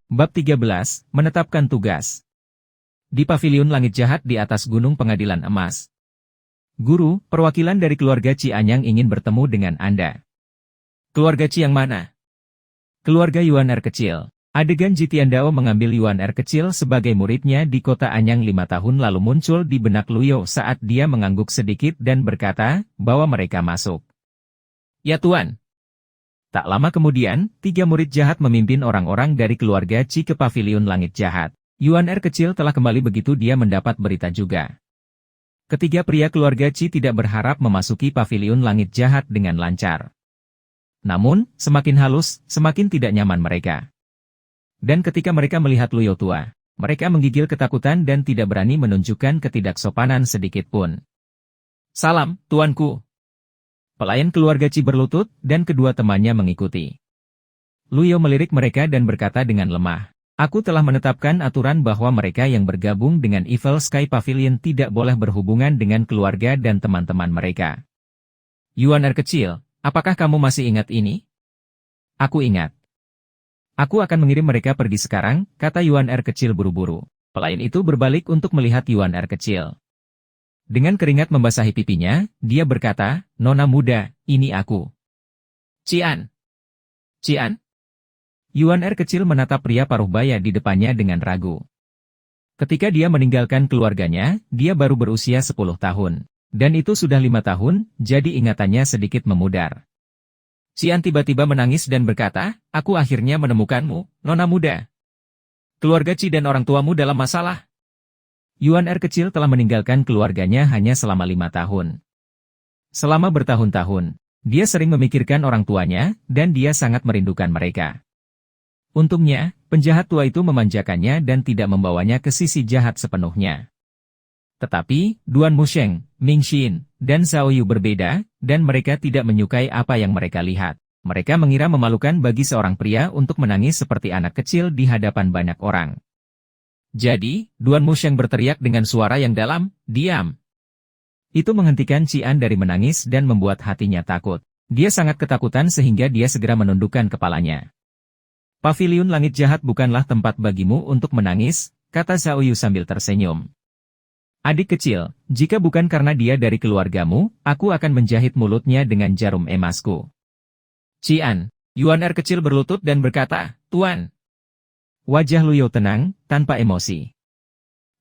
Bab 13, Menetapkan Tugas. Di Paviliun Langit Jahat di atas Gunung Pengadilan Emas. Guru, perwakilan dari keluarga Cianyang ingin bertemu dengan Anda. Keluarga Ci yang mana? Keluarga Yuan R kecil. Adegan Jitiandao mengambil Yuan R kecil sebagai muridnya di kota Anyang 5 tahun lalu muncul di benak Luyo saat dia mengangguk sedikit dan berkata bahwa mereka masuk. Ya Tuan. Tak lama kemudian, 3 murid jahat memimpin orang-orang dari keluarga Ci ke Paviliun Langit Jahat. Yuan R kecil telah kembali begitu dia mendapat berita juga. Ketiga pria keluarga Ci tidak berharap memasuki Paviliun Langit Jahat dengan lancar. Namun, semakin halus, semakin tidak nyaman mereka. Dan ketika mereka melihat Luyo tua, mereka menggigil ketakutan dan tidak berani menunjukkan ketidaksopanan sedikit pun. Salam, tuanku. Pelayan keluarga Ci berlutut, dan kedua temannya mengikuti. Luyo melirik mereka dan berkata dengan lemah, aku telah menetapkan aturan bahwa mereka yang bergabung dengan Evil Sky Pavilion tidak boleh berhubungan dengan keluarga dan teman-teman mereka. Yuan R kecil, apakah kamu masih ingat ini? Aku ingat. Aku akan mengirim mereka pergi sekarang, kata Yuan R kecil buru-buru. Pelayan itu berbalik untuk melihat Yuan R kecil. Dengan keringat membasahi pipinya, dia berkata, Nona muda, ini aku. Cian. Cian? Yuan R kecil menatap pria paruh baya di depannya dengan ragu. Ketika dia meninggalkan keluarganya, dia baru berusia 10 tahun. Dan itu sudah 5 tahun, jadi ingatannya sedikit memudar. Cian tiba-tiba menangis dan berkata, aku akhirnya menemukanmu, Nona muda. Keluarga Ci dan orang tuamu dalam masalah. Yuan R kecil telah meninggalkan keluarganya hanya selama 5 tahun. Selama bertahun-tahun, dia sering memikirkan orang tuanya, dan dia sangat merindukan mereka. Untungnya, penjahat tua itu memanjakannya dan tidak membawanya ke sisi jahat sepenuhnya. Tetapi, Duan Musheng, Ming Xin, dan Zhao Yu berbeda, dan mereka tidak menyukai apa yang mereka lihat. Mereka mengira memalukan bagi seorang pria untuk menangis seperti anak kecil di hadapan banyak orang. Jadi, Duan Musheng berteriak dengan suara yang dalam, diam. Itu menghentikan Cian dari menangis dan membuat hatinya takut. Dia sangat ketakutan sehingga dia segera menundukkan kepalanya. Paviliun Langit Jahat bukanlah tempat bagimu untuk menangis, kata Zhao Yu sambil tersenyum. Adik kecil, jika bukan karena dia dari keluargamu, aku akan menjahit mulutnya dengan jarum emasku. Cian, Yuan R kecil berlutut dan berkata, Tuan. Wajah Luyo tenang, tanpa emosi.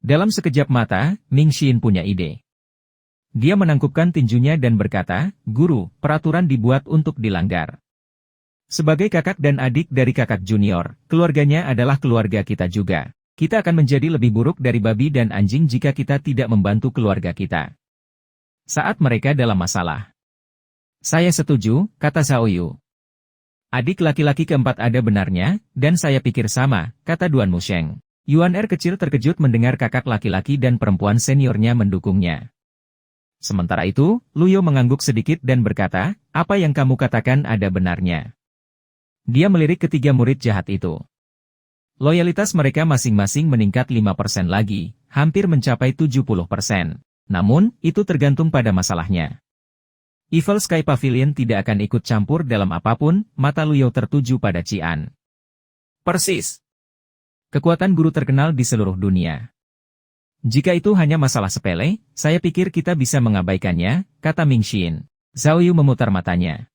Dalam sekejap mata, Ming Xin punya ide. Dia menangkupkan tinjunya dan berkata, Guru, peraturan dibuat untuk dilanggar. Sebagai kakak dan adik dari kakak junior, keluarganya adalah keluarga kita juga. Kita akan menjadi lebih buruk dari babi dan anjing jika kita tidak membantu keluarga kita. Saat mereka dalam masalah. Saya setuju, kata Zhao Yu. Adik laki-laki keempat ada benarnya, dan saya pikir sama, kata Duan Musheng. Yuan R kecil terkejut mendengar kakak laki-laki dan perempuan seniornya mendukungnya. Sementara itu, Luyo mengangguk sedikit dan berkata, apa yang kamu katakan ada benarnya. Dia melirik ketiga murid jahat itu. Loyalitas mereka masing-masing meningkat 5% lagi, hampir mencapai 70%. Namun, itu tergantung pada masalahnya. Evil Sky Pavilion tidak akan ikut campur dalam apapun, mata Luyo tertuju pada Cian. Persis. Kekuatan guru terkenal di seluruh dunia. Jika itu hanya masalah sepele, saya pikir kita bisa mengabaikannya, kata Ming Xin. Zhao Yu memutar matanya.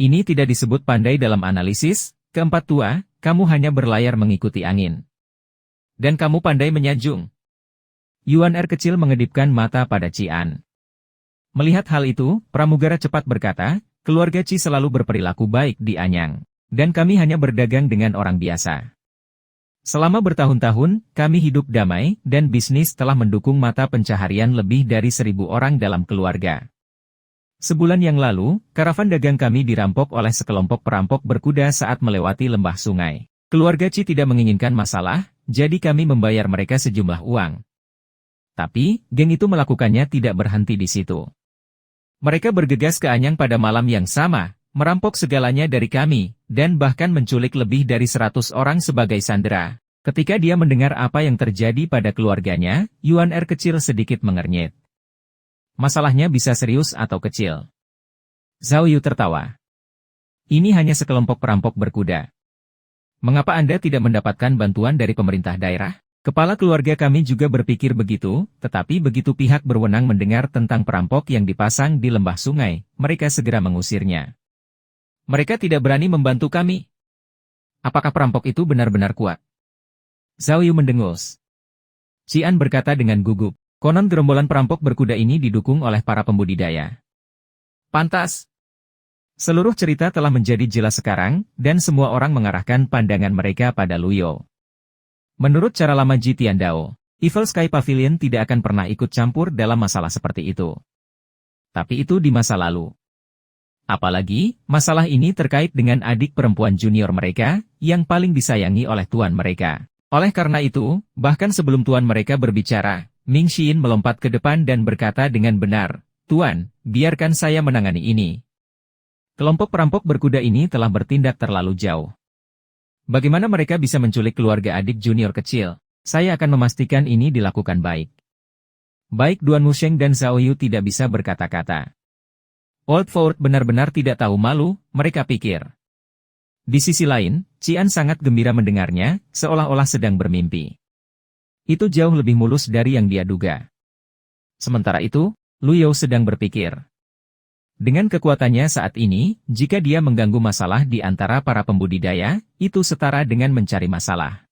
Ini tidak disebut pandai dalam analisis, keempat tua, kamu hanya berlayar mengikuti angin. Dan kamu pandai menyanjung. Yuan R kecil mengedipkan mata pada Cian. Melihat hal itu, pramugara cepat berkata, keluarga Ci selalu berperilaku baik di Anyang. Dan kami hanya berdagang dengan orang biasa. Selama bertahun-tahun, kami hidup damai, dan bisnis telah mendukung mata pencaharian lebih dari 1.000 orang dalam keluarga. Sebulan yang lalu, karavan dagang kami dirampok oleh sekelompok perampok berkuda saat melewati lembah sungai. Keluarga Ci tidak menginginkan masalah, jadi kami membayar mereka sejumlah uang. Tapi, geng itu melakukannya tidak berhenti di situ. Mereka bergegas ke Anyang pada malam yang sama, merampok segalanya dari kami, dan bahkan menculik lebih dari 100 orang sebagai sandera. Ketika dia mendengar apa yang terjadi pada keluarganya, Yuan R kecil sedikit mengernyit. Masalahnya bisa serius atau kecil. Zhao Yu tertawa. Ini hanya sekelompok perampok berkuda. Mengapa Anda tidak mendapatkan bantuan dari pemerintah daerah? Kepala keluarga kami juga berpikir begitu, tetapi begitu pihak berwenang mendengar tentang perampok yang dipasang di lembah sungai, mereka segera mengusirnya. Mereka tidak berani membantu kami. Apakah perampok itu benar-benar kuat? Zhao Yu mendengus. Qian berkata dengan gugup, konon gerombolan perampok berkuda ini didukung oleh para pembudidaya. Pantas. Seluruh cerita telah menjadi jelas sekarang, dan semua orang mengarahkan pandangan mereka pada Lu You. Menurut cara lama Ji Tiandao, Evil Sky Pavilion tidak akan pernah ikut campur dalam masalah seperti itu. Tapi itu di masa lalu. Apalagi, masalah ini terkait dengan adik perempuan junior mereka, yang paling disayangi oleh tuan mereka. Oleh karena itu, bahkan sebelum tuan mereka berbicara, Ming Xin melompat ke depan dan berkata dengan benar, "Tuan, biarkan saya menangani ini." Kelompok perampok berkuda ini telah bertindak terlalu jauh. Bagaimana mereka bisa menculik keluarga adik junior kecil? Saya akan memastikan ini dilakukan baik. Baik Duan Musheng dan Zhao Yu tidak bisa berkata-kata. Old Fort benar-benar tidak tahu malu, mereka pikir. Di sisi lain, Qian sangat gembira mendengarnya, seolah-olah sedang bermimpi. Itu jauh lebih mulus dari yang dia duga. Sementara itu, Lu You sedang berpikir. Dengan kekuatannya saat ini, jika dia mengganggu masalah di antara para pembudidaya, itu setara dengan mencari masalah.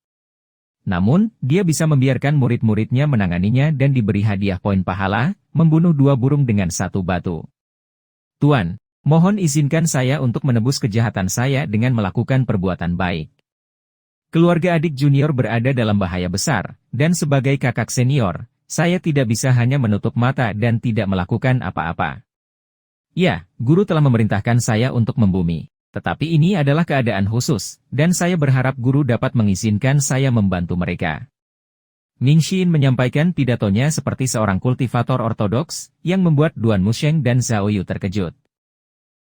Namun, dia bisa membiarkan murid-muridnya menanganinya dan diberi hadiah poin pahala, membunuh 2 burung dengan 1 batu. Tuan, mohon izinkan saya untuk menebus kejahatan saya dengan melakukan perbuatan baik. Keluarga adik junior berada dalam bahaya besar, dan sebagai kakak senior, saya tidak bisa hanya menutup mata dan tidak melakukan apa-apa. Ya, guru telah memerintahkan saya untuk membumi. Tetapi ini adalah keadaan khusus, dan saya berharap guru dapat mengizinkan saya membantu mereka. Ming Xin menyampaikan pidatonya seperti seorang kultivator ortodoks, yang membuat Duan Musheng dan Zhao Yu terkejut.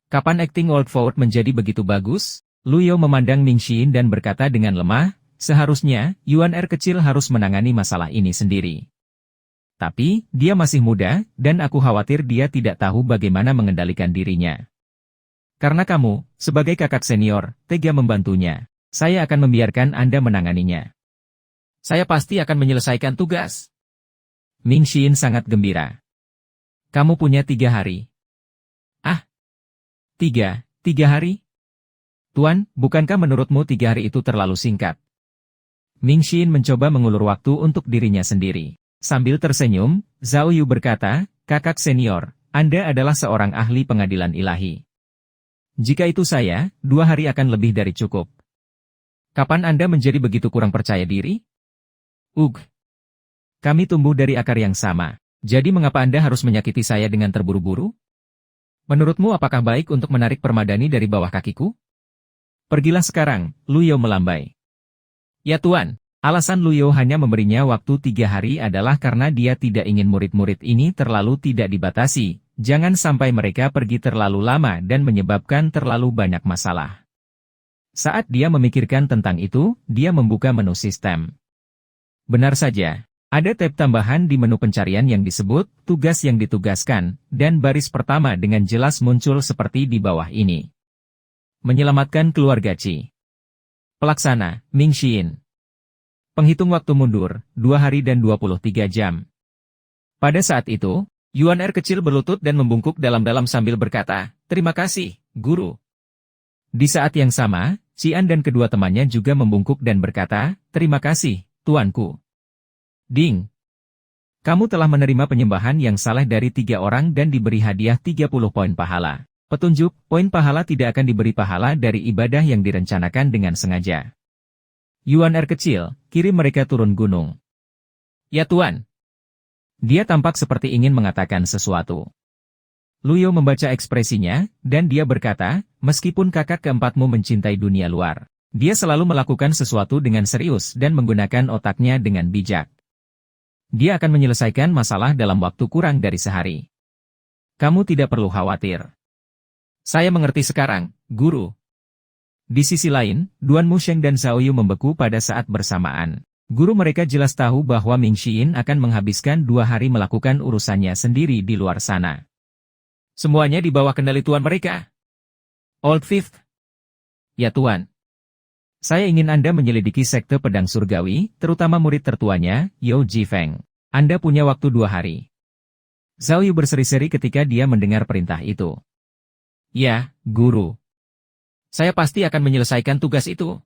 Kapan akting Old Fort menjadi begitu bagus? Lu You memandang Ming Xin dan berkata dengan lemah, seharusnya, Yuan Er kecil harus menangani masalah ini sendiri. Tapi, dia masih muda, dan aku khawatir dia tidak tahu bagaimana mengendalikan dirinya. Karena kamu, sebagai kakak senior, tega membantunya, saya akan membiarkan Anda menanganinya. Saya pasti akan menyelesaikan tugas. Ming Xin sangat gembira. Kamu punya 3 hari. Ah, 3 hari? Tuan, bukankah menurutmu 3 hari itu terlalu singkat? Ming Xin mencoba mengulur waktu untuk dirinya sendiri. Sambil tersenyum, Zhao Yu berkata, kakak senior, Anda adalah seorang ahli pengadilan ilahi. Jika itu saya, 2 hari akan lebih dari cukup. Kapan Anda menjadi begitu kurang percaya diri? Kami tumbuh dari akar yang sama. Jadi mengapa Anda harus menyakiti saya dengan terburu-buru? Menurutmu apakah baik untuk menarik permadani dari bawah kakiku? Pergilah sekarang, Lu You melambai. Ya Tuan. Alasan Lu You hanya memberinya waktu 3 hari adalah karena dia tidak ingin murid-murid ini terlalu tidak dibatasi, jangan sampai mereka pergi terlalu lama dan menyebabkan terlalu banyak masalah. Saat dia memikirkan tentang itu, dia membuka menu sistem. Benar saja, ada tab tambahan di menu pencarian yang disebut tugas yang ditugaskan, dan baris pertama dengan jelas muncul seperti di bawah ini. Menyelamatkan keluarga Qi. Pelaksana, Ming Xin. Penghitung waktu mundur, 2 hari dan 23 jam. Pada saat itu, Yuan Er kecil berlutut dan membungkuk dalam-dalam sambil berkata, terima kasih, guru. Di saat yang sama, Qian dan kedua temannya juga membungkuk dan berkata, terima kasih, tuanku. Ding. Kamu telah menerima penyembahan yang salah dari 3 orang dan diberi hadiah 30 poin pahala. Petunjuk, poin pahala tidak akan diberi pahala dari ibadah yang direncanakan dengan sengaja. Yuan Er kecil, kirim mereka turun gunung. Ya Tuan. Dia tampak seperti ingin mengatakan sesuatu. Lu You membaca ekspresinya, dan dia berkata, meskipun kakak keempatmu mencintai dunia luar, dia selalu melakukan sesuatu dengan serius dan menggunakan otaknya dengan bijak. Dia akan menyelesaikan masalah dalam waktu kurang dari sehari. Kamu tidak perlu khawatir. Saya mengerti sekarang, guru. Di sisi lain, Duan Musheng dan Zhao Yu membeku pada saat bersamaan. Guru mereka jelas tahu bahwa Ming Xin akan menghabiskan 2 hari melakukan urusannya sendiri di luar sana. Semuanya di bawah kendali tuan mereka. Old Fifth. Ya Tuan. Saya ingin Anda menyelidiki sekte pedang surgawi, terutama murid tertuanya, Yao Jifeng. Anda punya waktu 2 hari. Zhao Yu berseri-seri ketika dia mendengar perintah itu. Ya, Guru. Saya pasti akan menyelesaikan tugas itu.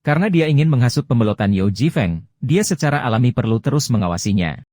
Karena dia ingin menghasut pembelotan Yao Jifeng, dia secara alami perlu terus mengawasinya.